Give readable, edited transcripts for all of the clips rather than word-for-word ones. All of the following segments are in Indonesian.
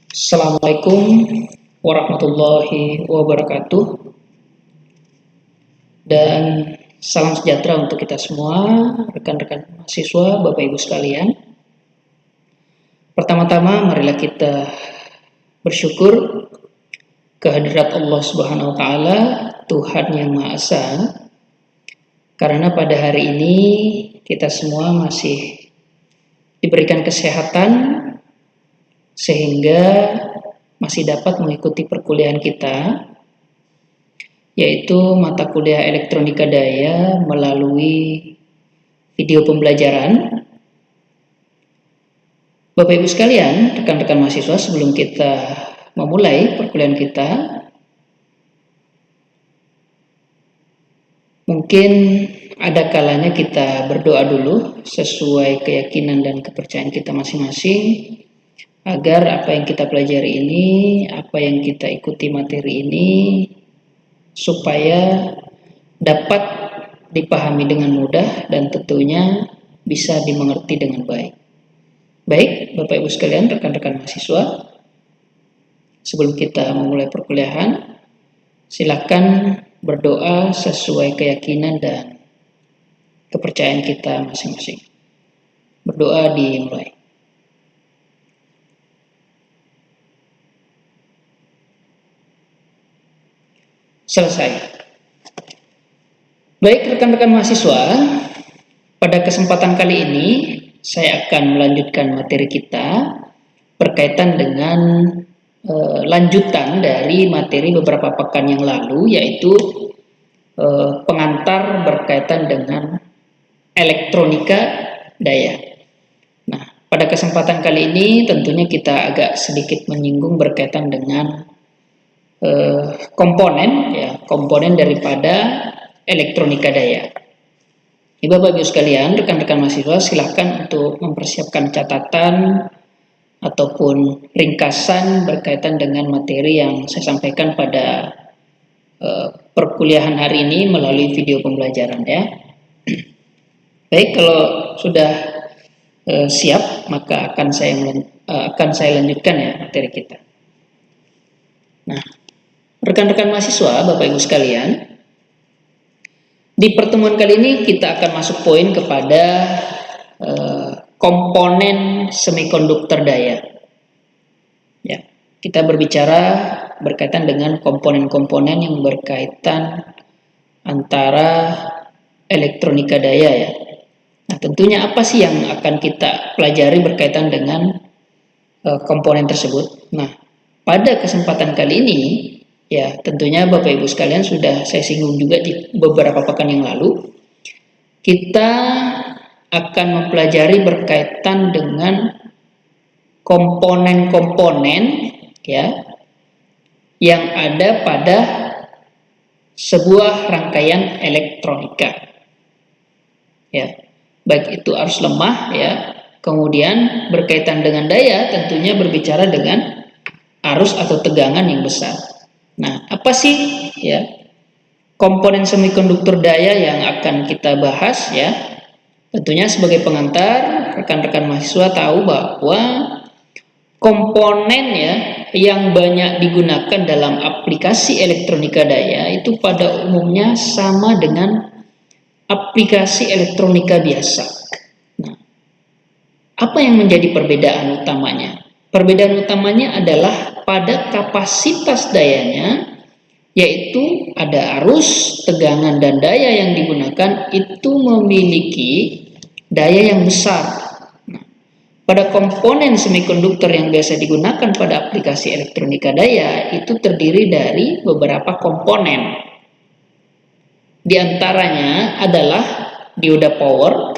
Assalamualaikum warahmatullahi wabarakatuh dan salam sejahtera untuk kita semua, rekan-rekan mahasiswa, Bapak Ibu sekalian. Pertama-tama marilah kita bersyukur kehadirat Allah Subhanahu wa taala, Tuhan yang Maha Esa, karena pada hari ini kita semua masih diberikan kesehatan sehingga masih dapat mengikuti perkuliahan kita, yaitu mata kuliah elektronika daya melalui video pembelajaran. Bapak Ibu sekalian, rekan-rekan mahasiswa, sebelum kita memulai perkuliahan kita, mungkin ada kalanya kita berdoa dulu sesuai keyakinan dan kepercayaan kita masing-masing, agar apa yang kita pelajari ini, apa yang kita ikuti materi ini, supaya dapat dipahami dengan mudah dan tentunya bisa dimengerti dengan baik. Baik, Bapak Ibu sekalian, rekan-rekan mahasiswa, sebelum kita memulai perkuliahan, silakan berdoa sesuai keyakinan dan kepercayaan kita masing-masing. Berdoa dimulai. Selesai. Baik rekan-rekan mahasiswa, pada kesempatan kali ini saya akan melanjutkan materi kita berkaitan dengan lanjutan dari materi beberapa pekan yang lalu, yaitu pengantar berkaitan dengan elektronika daya. Nah, pada kesempatan kali ini tentunya kita agak sedikit menyinggung berkaitan dengan komponen daripada elektronika daya. Bapak Ibu sekalian, rekan-rekan mahasiswa, silakan untuk mempersiapkan catatan ataupun ringkasan berkaitan dengan materi yang saya sampaikan pada perkuliahan hari ini melalui video pembelajaran ya. Baik, kalau sudah siap, maka akan saya lanjutkan ya materi kita. Nah, rekan-rekan mahasiswa, Bapak Ibu sekalian, di pertemuan kali ini kita akan masuk poin kepada komponen semikonduktor daya. Ya, kita berbicara berkaitan dengan komponen-komponen yang berkaitan antara elektronika daya ya. Nah, tentunya apa sih yang akan kita pelajari berkaitan dengan komponen tersebut? Nah, pada kesempatan kali ini ya, tentunya Bapak Ibu sekalian sudah saya singgung juga di beberapa pekan yang lalu. Kita akan mempelajari berkaitan dengan komponen-komponen ya yang ada pada sebuah rangkaian elektronika. Ya, baik itu arus lemah ya, kemudian berkaitan dengan daya tentunya berbicara dengan arus atau tegangan yang besar. Nah, apa sih ya komponen semikonduktor daya yang akan kita bahas ya? Tentunya sebagai pengantar, rekan-rekan mahasiswa tahu bahwa komponen ya yang banyak digunakan dalam aplikasi elektronika daya itu pada umumnya sama dengan aplikasi elektronika biasa. Nah, apa yang menjadi perbedaan utamanya? Perbedaan utamanya adalah pada kapasitas dayanya, yaitu ada arus, tegangan, dan daya yang digunakan itu memiliki daya yang besar. Nah, pada komponen semikonduktor yang biasa digunakan pada aplikasi elektronika daya itu terdiri dari beberapa komponen. Di antaranya adalah dioda power,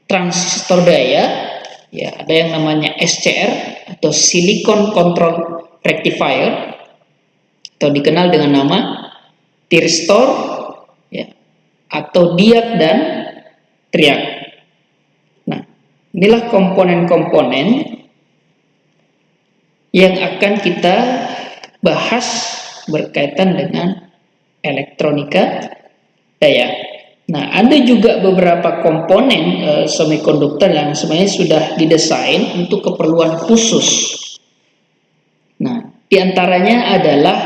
transistor daya, ya ada yang namanya SCR atau Silicon Control Rectifier, atau dikenal dengan nama tiristor ya, atau diode dan triak. Nah, inilah komponen-komponen yang akan kita bahas berkaitan dengan elektronika daya. Nah, ada juga beberapa komponen semikonduktor yang sebenarnya sudah didesain untuk keperluan khusus Di antaranya adalah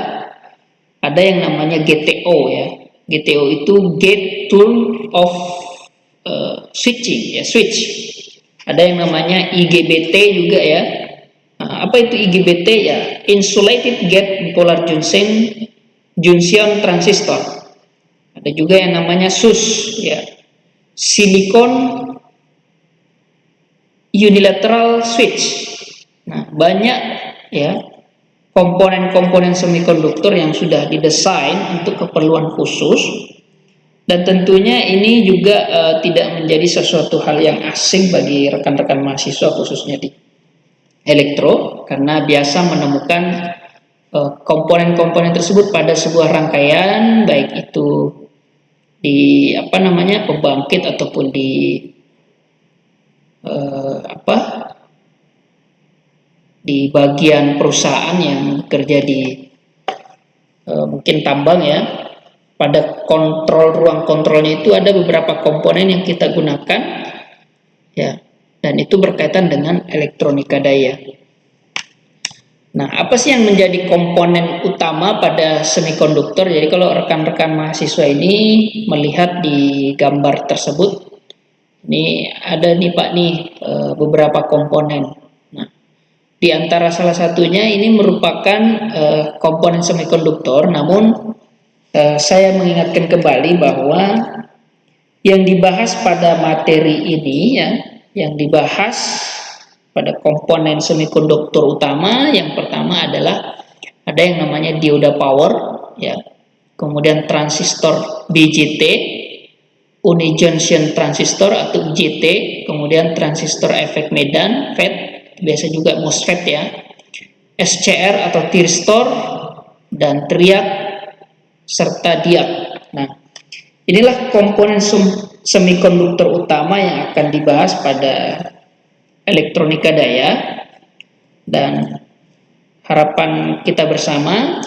ada yang namanya GTO ya. GTO itu gate turn off switching ya, switch. Ada yang namanya IGBT juga ya. Nah, apa itu IGBT ya? Insulated Gate Bipolar Junction Transistor. Ada juga yang namanya SUS ya. Silicon Unilateral Switch. Nah, banyak ya komponen-komponen semikonduktor yang sudah didesain untuk keperluan khusus, dan tentunya ini juga tidak menjadi sesuatu hal yang asing bagi rekan-rekan mahasiswa khususnya di elektro, karena biasa menemukan komponen-komponen tersebut pada sebuah rangkaian, baik itu di pembangkit ataupun di di bagian perusahaan yang bekerja di mungkin tambang ya. Pada ruang kontrolnya itu ada beberapa komponen yang kita gunakan ya, dan itu berkaitan dengan elektronika daya. Nah, apa sih yang menjadi komponen utama pada semikonduktor? Jadi kalau rekan-rekan mahasiswa ini melihat di gambar tersebut, ini ada nih Pak nih beberapa komponen. Nah, di antara salah satunya ini merupakan komponen semikonduktor, namun saya mengingatkan kembali bahwa yang dibahas pada materi ini ya, yang dibahas pada komponen semikonduktor utama, yang pertama adalah ada yang namanya dioda power ya, kemudian transistor BJT, unijunction transistor atau UJT, kemudian transistor efek medan FET, biasa juga MOSFET ya, SCR atau thirstor, dan triac serta diak. Nah, inilah komponen semikonduktor utama yang akan dibahas pada elektronika daya, dan harapan kita bersama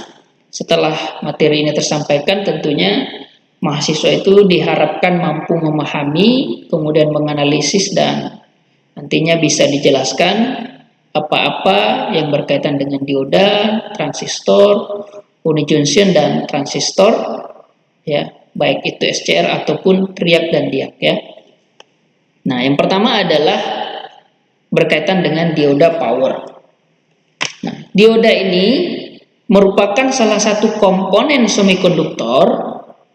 setelah materi ini tersampaikan, tentunya mahasiswa itu diharapkan mampu memahami, kemudian menganalisis, dan nantinya bisa dijelaskan apa-apa yang berkaitan dengan dioda, transistor, unijunction, dan transistor ya, baik itu SCR ataupun triac dan diac ya. Nah, yang pertama adalah berkaitan dengan dioda power. Nah, dioda ini merupakan salah satu komponen semikonduktor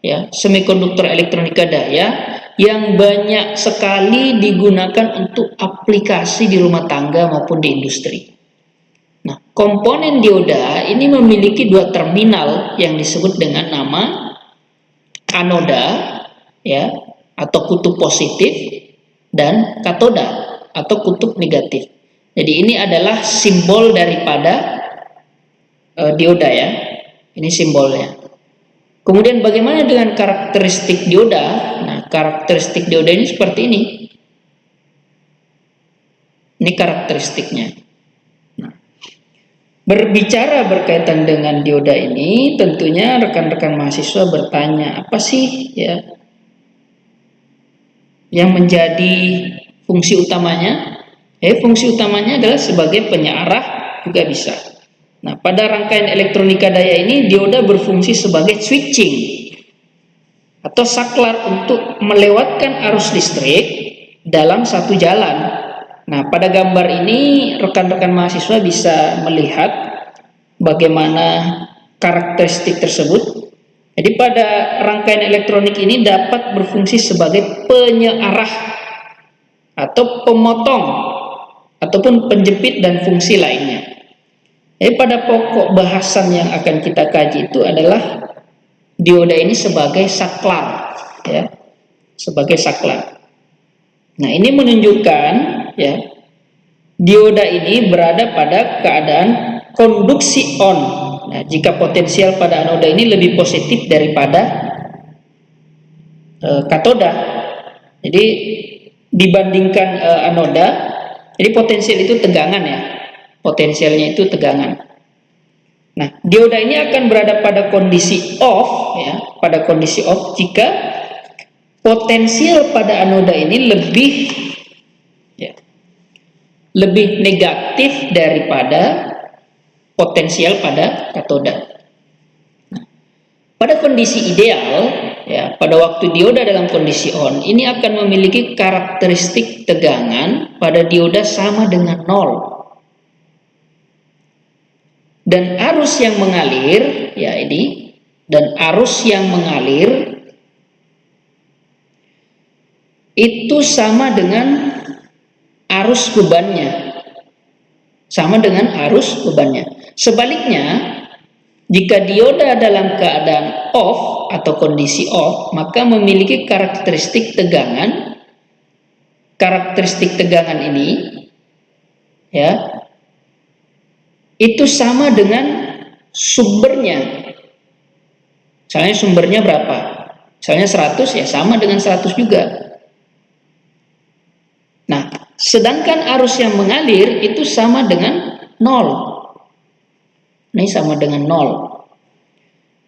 ya, semikonduktor elektronika daya yang banyak sekali digunakan untuk aplikasi di rumah tangga maupun di industri. Nah, komponen dioda ini memiliki dua terminal yang disebut dengan nama anoda ya, atau kutub positif, dan katoda atau kutub negatif. Jadi ini adalah simbol daripada dioda ya. Ini simbolnya. Kemudian bagaimana dengan karakteristik dioda? Nah, karakteristik dioda ini seperti ini. Ini karakteristiknya. Nah, berbicara berkaitan dengan dioda ini, tentunya rekan-rekan mahasiswa bertanya, apa sih ya yang menjadi fungsi utamanya? Fungsi utamanya adalah sebagai penyarah juga bisa. Nah, pada rangkaian elektronika daya ini, dioda berfungsi sebagai switching atau saklar untuk melewatkan arus listrik dalam satu jalan. Nah, pada gambar ini rekan-rekan mahasiswa bisa melihat bagaimana karakteristik tersebut. Jadi pada rangkaian elektronik ini dapat berfungsi sebagai penyarah atau pemotong ataupun penjepit dan fungsi lainnya. Jadi pada pokok bahasan yang akan kita kaji itu adalah dioda ini sebagai saklar ya, sebagai saklar. Nah, ini menunjukkan ya, dioda ini berada pada keadaan konduksi on. Nah, jika potensial pada anoda ini lebih positif daripada katoda. Jadi dibandingkan anoda, jadi potensial itu tegangan ya. Potensialnya itu tegangan. Nah, dioda ini akan berada pada kondisi off ya, pada kondisi off jika potensial pada anoda ini lebih negatif daripada potensial pada katoda. Pada kondisi ideal, ya, pada waktu dioda dalam kondisi on, ini akan memiliki karakteristik tegangan pada dioda sama dengan 0. Dan arus yang mengalir, ya ini, dan arus yang mengalir itu sama dengan arus bebannya. Sama dengan arus bebannya. Sebaliknya, jika dioda dalam keadaan off atau kondisi off, maka memiliki karakteristik tegangan. Karakteristik tegangan ini, ya, itu sama dengan sumbernya. Misalnya sumbernya berapa? Misalnya 100, ya sama dengan 100 juga. Nah, sedangkan arus yang mengalir itu sama dengan 0. Ini sama dengan 0.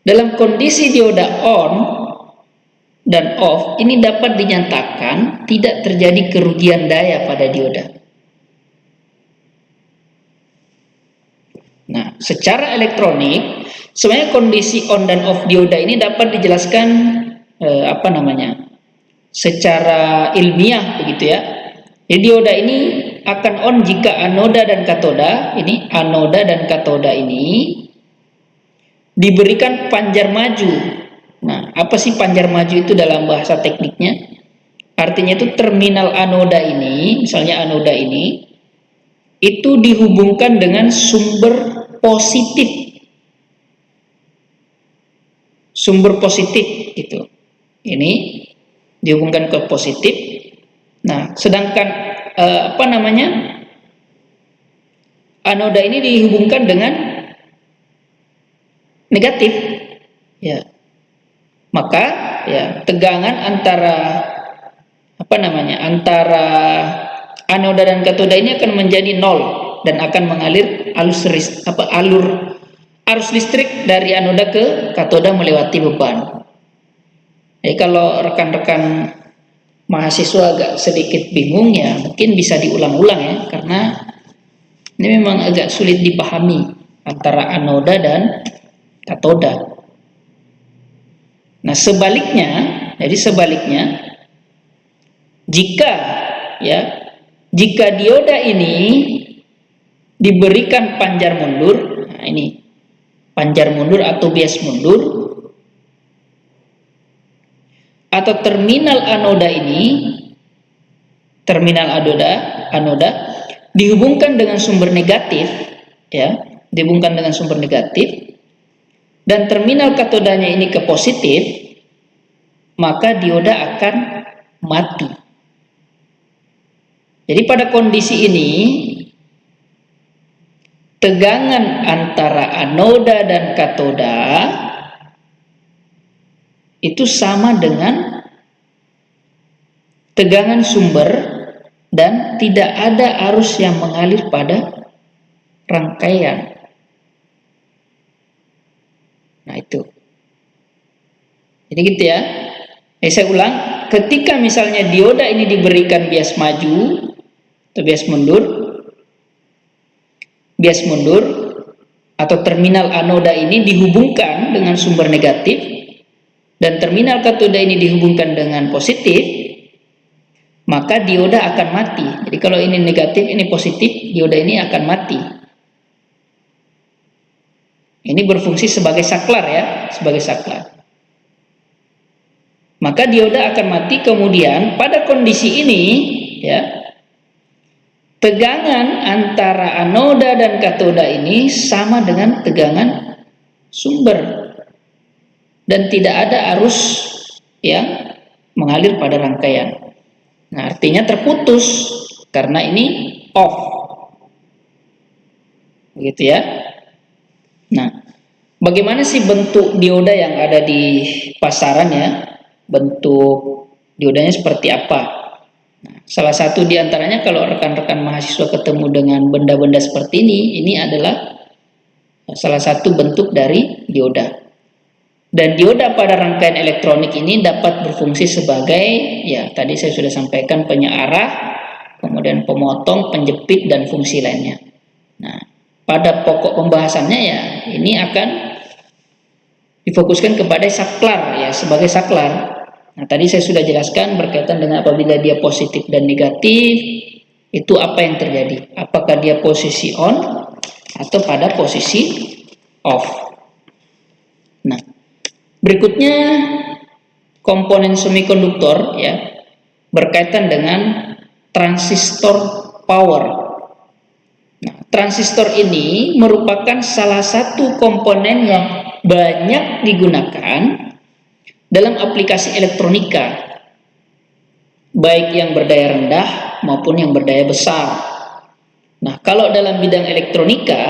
Dalam kondisi dioda on dan off, ini dapat dinyatakan tidak terjadi kerugian daya pada dioda. Nah, secara elektronik, sebenarnya kondisi on dan off dioda ini dapat dijelaskan secara ilmiah begitu ya. Jadi dioda ini akan on jika anoda dan katoda, ini anoda dan katoda ini diberikan panjar maju. Nah, apa sih panjar maju itu dalam bahasa tekniknya? Artinya itu terminal anoda ini, misalnya anoda ini, itu dihubungkan dengan sumber positif. Sumber positif itu. Ini dihubungkan ke positif. Nah, sedangkan anoda ini dihubungkan dengan negatif, ya. Maka ya tegangan antara antara anoda dan katoda ini akan menjadi 0 dan akan mengalir arus listrik dari anoda ke katoda melewati beban. Jadi kalau rekan-rekan mahasiswa agak sedikit bingung, ya mungkin bisa diulang-ulang ya, karena ini memang agak sulit dipahami antara anoda dan katoda. Nah, sebaliknya, jika dioda ini diberikan panjar mundur, nah ini panjar mundur atau bias mundur, atau terminal anoda dihubungkan dengan sumber negatif, ya, dan terminal katodanya ini ke positif, maka dioda akan mati. Jadi pada kondisi ini tegangan antara anoda dan katoda itu sama dengan tegangan sumber dan tidak ada arus yang mengalir pada rangkaian. Nah itu. Jadi gitu ya. Saya ulang, ketika misalnya dioda ini diberikan bias maju atau bias mundur atau terminal anoda ini dihubungkan dengan sumber negatif dan terminal katoda ini dihubungkan dengan positif, maka dioda akan mati. Jadi kalau ini negatif, ini positif, dioda ini akan mati. Ini berfungsi sebagai saklar ya, Maka dioda akan mati. Kemudian pada kondisi ini, ya, tegangan antara anoda dan katoda ini sama dengan tegangan sumber dan tidak ada arus yang mengalir pada rangkaian. Nah, artinya terputus karena ini off. Begitu ya. Nah, bagaimana sih bentuk dioda yang ada di pasaran ya? Bentuk diodanya seperti apa? Nah, salah satu diantaranya kalau rekan-rekan mahasiswa ketemu dengan benda-benda seperti ini adalah salah satu bentuk dari dioda. Dan dioda pada rangkaian elektronik ini dapat berfungsi sebagai, ya tadi saya sudah sampaikan, penyearah, kemudian pemotong, penjepit, dan fungsi lainnya. Nah, pada pokok pembahasannya ya ini akan difokuskan kepada saklar ya, sebagai saklar. Nah, tadi saya sudah jelaskan berkaitan dengan apabila dia positif dan negatif, itu apa yang terjadi? Apakah dia posisi on atau pada posisi off? Nah, berikutnya komponen semikonduktor ya, berkaitan dengan transistor power. Nah, transistor ini merupakan salah satu komponen yang banyak digunakan dalam aplikasi elektronika, baik yang berdaya rendah maupun yang berdaya besar. Nah, kalau dalam bidang elektronika,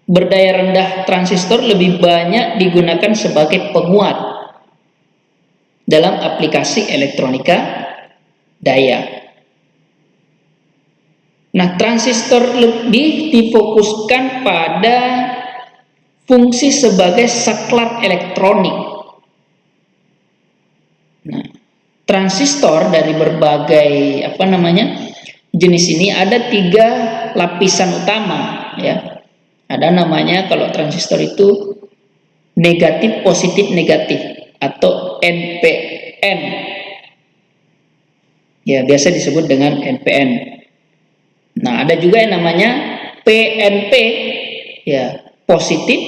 berdaya rendah transistor lebih banyak digunakan sebagai penguat dalam aplikasi elektronika daya. Nah, transistor lebih difokuskan pada fungsi sebagai saklar elektronik. Nah, transistor dari berbagai jenis ini ada 3 lapisan utama ya. Ada namanya kalau transistor itu negatif positif negatif atau NPN. Ya, biasa disebut dengan NPN. Nah, ada juga yang namanya PNP ya, positif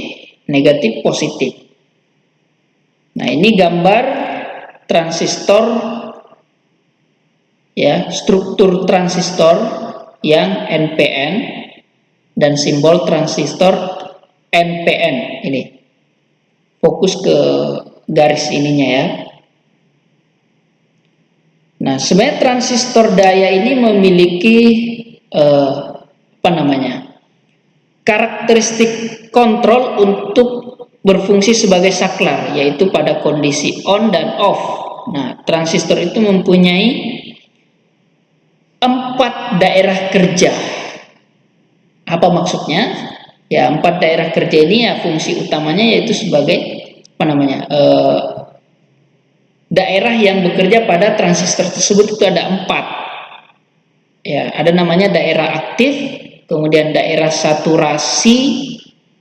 negatif positif. Nah, ini gambar transistor ya, struktur transistor yang NPN dan simbol transistor NPN. Ini fokus ke garis ininya ya. Nah, sebenarnya transistor daya ini memiliki karakteristik kontrol untuk berfungsi sebagai saklar, yaitu pada kondisi on dan off. Nah, transistor itu mempunyai 4 daerah kerja. Apa maksudnya? Ya, 4 daerah kerja ini ya fungsi utamanya yaitu sebagai daerah yang bekerja pada transistor tersebut itu ada 4. Ya, ada namanya daerah aktif, kemudian daerah saturasi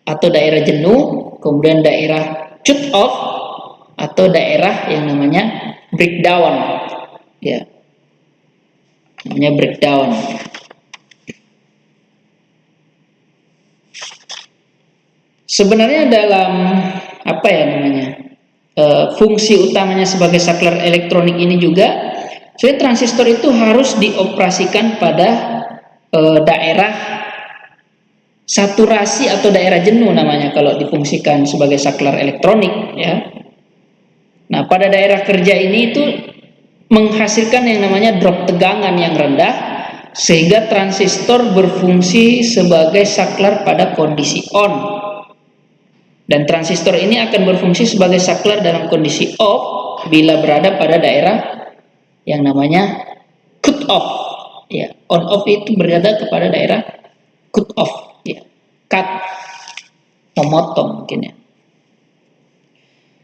atau daerah jenuh, kemudian daerah cut off atau daerah yang namanya breakdown. Ya. Namanya breakdown. Sebenarnya dalam fungsi utamanya sebagai saklar elektronik ini juga, transistor itu harus dioperasikan pada daerah saturasi atau daerah jenuh namanya kalau difungsikan sebagai saklar elektronik ya. Nah, pada daerah kerja ini itu menghasilkan yang namanya drop tegangan yang rendah sehingga transistor berfungsi sebagai saklar pada kondisi on. Dan transistor ini akan berfungsi sebagai saklar dalam kondisi off bila berada pada daerah yang namanya cut off. Ya, on off itu berada kepada daerah cut off. Ya, cut, memotong mungkin ya.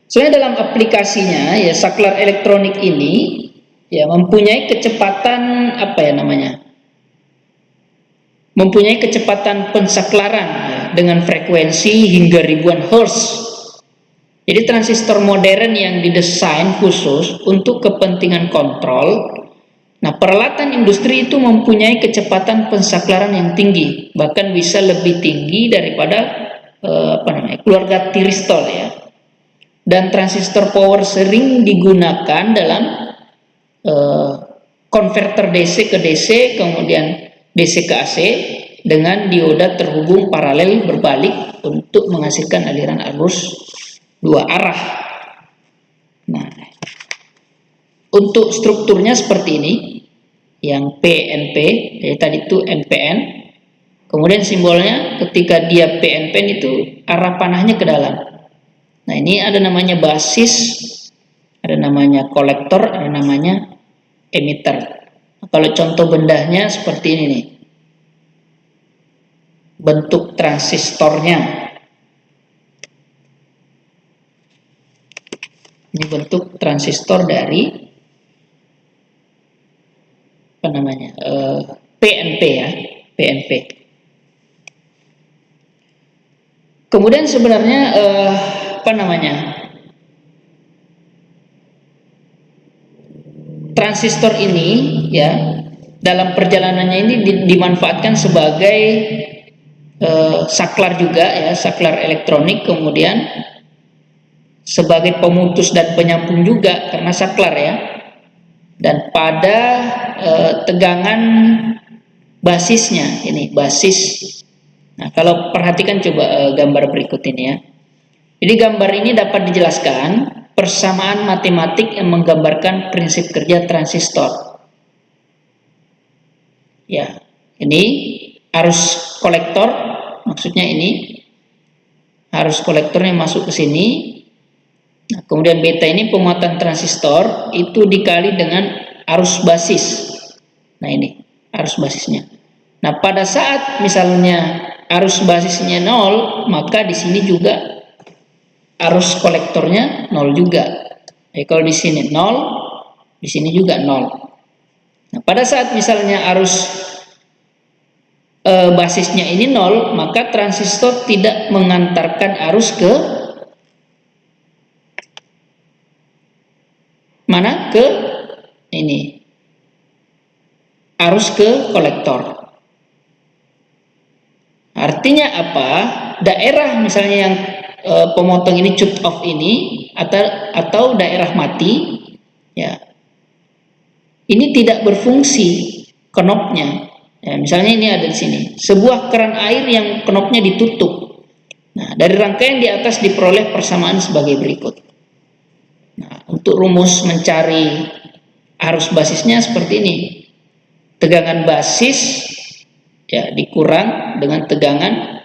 Soalnya dalam aplikasinya ya saklar elektronik ini ya mempunyai kecepatan mempunyai kecepatan pensaklaran ya, dengan frekuensi hingga ribuan hertz. Jadi transistor modern yang didesain khusus untuk kepentingan kontrol. Nah, peralatan industri itu mempunyai kecepatan pensaklaran yang tinggi, bahkan bisa lebih tinggi daripada keluarga tiristol ya. Dan transistor power sering digunakan dalam konverter DC ke DC, kemudian DC ke AC dengan dioda terhubung paralel berbalik untuk menghasilkan aliran arus 2 arah. Nah, untuk strukturnya seperti ini, yang PNP, tadi itu NPN. Kemudian simbolnya ketika dia PNP itu arah panahnya ke dalam. Nah, ini ada namanya basis, ada namanya kolektor, ada namanya emitter. Nah, kalau contoh bendahnya seperti ini nih. Bentuk transistornya. Ini bentuk transistor dari PNP ya, PNP. Kemudian sebenarnya apa namanya, transistor ini ya dalam perjalanannya ini dimanfaatkan sebagai saklar juga ya, saklar elektronik, kemudian sebagai pemutus dan penyambung juga karena saklar ya. Dan pada tegangan basisnya, ini basis. Nah, kalau perhatikan coba gambar berikut ini ya. Jadi gambar ini dapat dijelaskan persamaan matematik yang menggambarkan prinsip kerja transistor. Ya, ini arus kolektor, maksudnya ini arus kolektornya masuk ke sini. Nah, kemudian beta ini penguatan transistor itu dikali dengan arus basis. Nah, ini arus basisnya. Nah, pada saat misalnya arus basisnya 0, maka di sini juga arus kolektornya 0 juga. Kalau di sini 0, di sini juga 0. Nah, pada saat misalnya arus basisnya ini 0, maka transistor tidak mengantarkan arus ke mana? Ke ini. Arus ke kolektor. Artinya apa? Daerah misalnya yang pemotong ini cut off ini atau daerah mati ya. Ini tidak berfungsi knopnya. Ya, misalnya ini ada di sini. Sebuah keran air yang knopnya ditutup. Nah, dari rangkaian di atas diperoleh persamaan sebagai berikut. Nah, untuk rumus mencari arus basisnya seperti ini. Tegangan basis ya dikurang dengan tegangan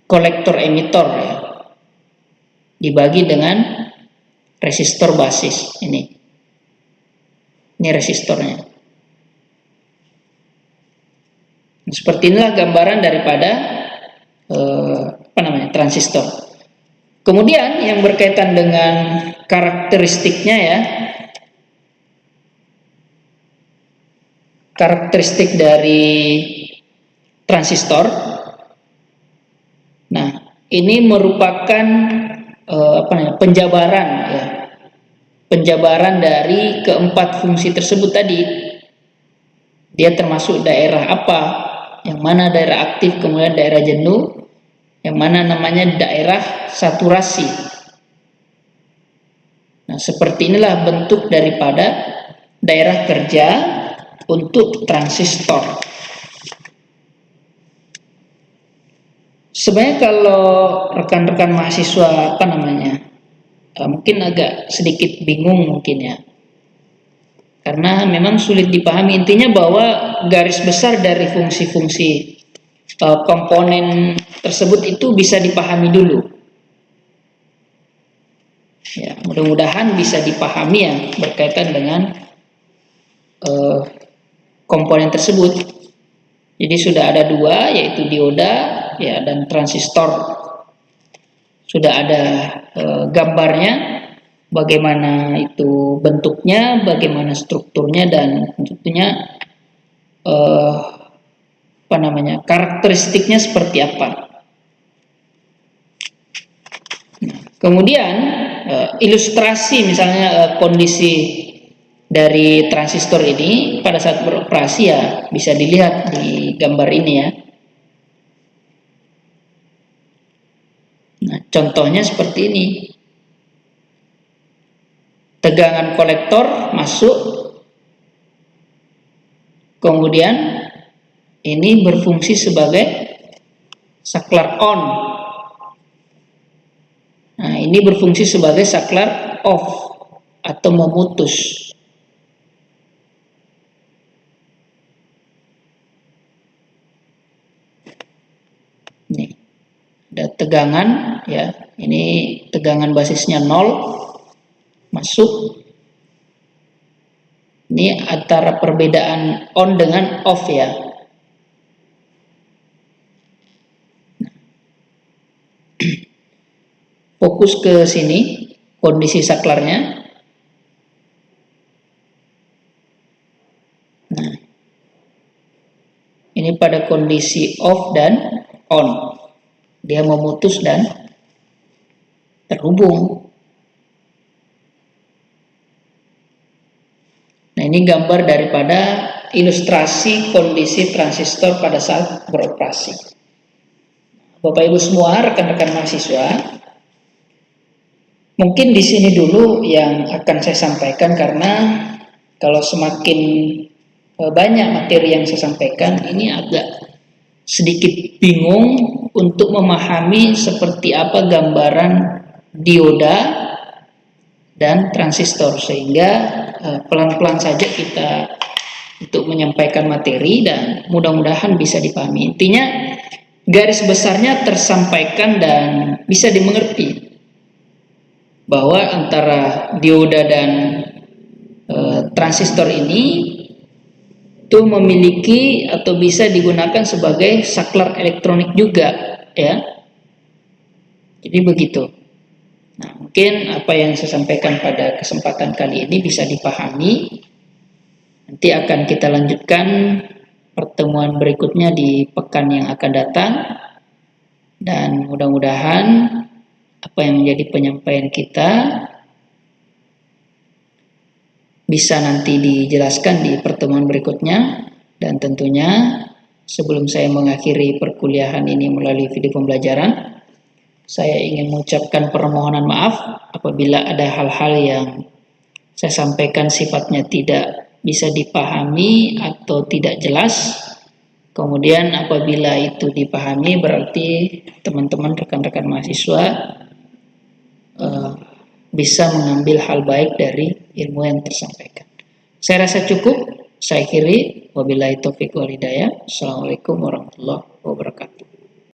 kolektor emitor ya, dibagi dengan resistor basis ini resistornya. Seperti inilah gambaran daripada transistor. Kemudian yang berkaitan dengan karakteristiknya ya, karakteristik dari transistor. Nah, ini merupakan penjabaran ya. Penjabaran dari keempat fungsi tersebut tadi. Dia termasuk daerah apa? Yang mana daerah aktif, kemudian daerah jenuh, yang mana namanya daerah saturasi. Nah, seperti inilah bentuk daripada daerah kerja untuk transistor. Sebenarnya kalau rekan-rekan mahasiswa mungkin agak sedikit bingung mungkin ya, karena memang sulit dipahami. Intinya bahwa garis besar dari fungsi-fungsi komponen tersebut itu bisa dipahami dulu. Ya, mudah-mudahan bisa dipahami ya berkaitan dengan komponen tersebut. Jadi sudah ada dua, yaitu dioda ya dan transistor. Sudah ada gambarnya, bagaimana itu bentuknya, bagaimana strukturnya, dan tentunya karakteristiknya seperti apa. Nah, kemudian ilustrasi misalnya kondisi dari transistor ini pada saat beroperasi ya bisa dilihat di gambar ini ya. Nah, contohnya seperti ini. Tegangan kolektor masuk, kemudian ini berfungsi sebagai saklar on. Nah, ini berfungsi sebagai saklar off atau memutus. Nih, ada tegangan ya. Ini tegangan basisnya 0 masuk. Ini antara perbedaan on dengan off ya. Fokus ke sini kondisi saklarnya. Nah, ini pada kondisi off dan on. dia memutus dan terhubung. Nah, ini gambar daripada ilustrasi kondisi transistor pada saat beroperasi. Bapak Ibu semua, rekan-rekan mahasiswa, mungkin di sini dulu yang akan saya sampaikan, karena kalau semakin banyak materi yang saya sampaikan, ini agak sedikit bingung untuk memahami seperti apa gambaran dioda dan transistor, sehingga pelan-pelan saja kita untuk menyampaikan materi dan mudah-mudahan bisa dipahami. Intinya garis besarnya tersampaikan dan bisa dimengerti bahwa antara dioda dan transistor ini itu memiliki atau bisa digunakan sebagai saklar elektronik juga, ya. Jadi begitu. Nah, mungkin apa yang saya sampaikan pada kesempatan kali ini bisa dipahami. Nanti akan kita lanjutkan pertemuan berikutnya di pekan yang akan datang, dan mudah-mudahan apa yang menjadi penyampaian kita bisa nanti dijelaskan di pertemuan berikutnya. Dan tentunya sebelum saya mengakhiri perkuliahan ini melalui video pembelajaran, saya ingin mengucapkan permohonan maaf apabila ada hal-hal yang saya sampaikan sifatnya tidak bisa dipahami atau tidak jelas. Kemudian apabila itu dipahami, berarti teman-teman rekan-rekan mahasiswa bisa mengambil hal baik dari ilmu yang tersampaikan. Saya rasa cukup. Saya akhiri. Wabillahi taufiq wal hidayah. Assalamualaikum warahmatullahi wabarakatuh.